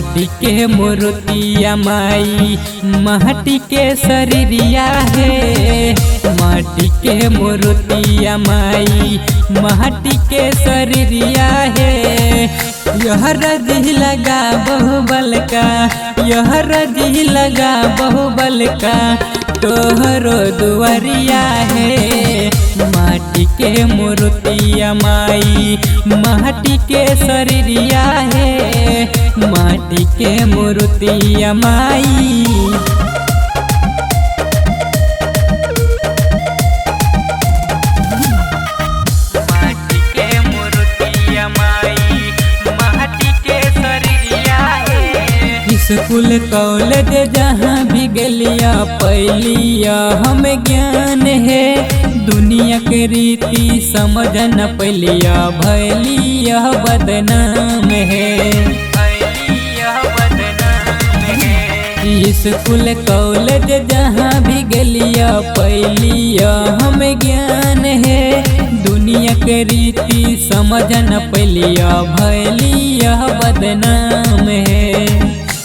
माटी के मूर्तिया माई माटी के शरीरिया है। माटी के मूर्तिया माई माटी के शरीरिया है। यह रजी लगा बहुबल का, यह रजी लगा बहुबल का तोहरो दुआरिया है। माटी के मूर्तिया माई माटी के शरीरिया है। माटी के मूर्तिया माई स्कूल कॉलेज जहाँ भी गलिया पैलिया हम ज्ञान है। दुनिया के रीति समझ न पैलिया भैलिया बदनाम है। स्कूल कॉलेज जहाँ भी गलिया पैलिया हम ज्ञान है। दुनिया के रीति समझ न पैलिया भैलिया बदनाम है।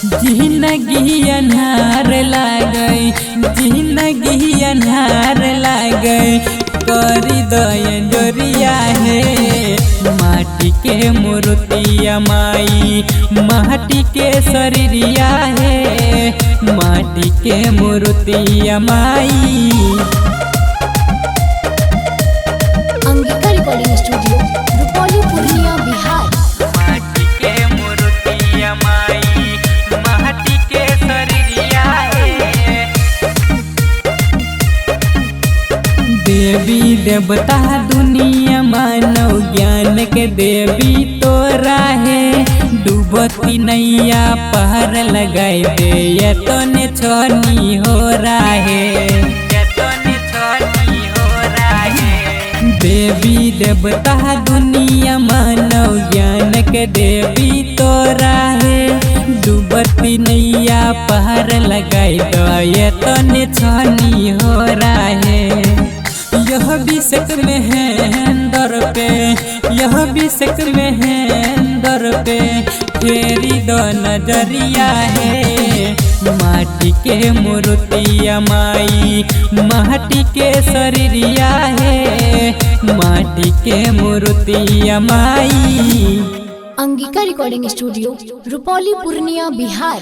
जिंदगी अन्हार लागई, जिंदगी अन्हार लागई करी दया जोरिया है। माटी के मूर्तिया माई माटी के शरीरिया है। माटी के मूर्तिया माई अंगिका रिकॉर्डिंग स्टूडियो रुपौली पूर्णिया बिहार। देवी देवता दुनिया मानव ज्ञान के देवी तोरा है। डूबती नैया पहर लगाई दे ये तो ने छोनी हो रहा है। देवी देवता दुनिया मानव ज्ञान के देवी तोरा है। डूबती नैया पहर लगाई दो ये तो ने छोनी हो रहा है। यह बिसक में है दर पे, यह बिसक में है दर पे फेरी दो नजरिया है। माटी के मूर्तिया माई माटी के शरीरिया है। माटी के मूर्तिया माई अंगिका रिकॉर्डिंग स्टूडियो रुपौली पूर्णिया बिहार।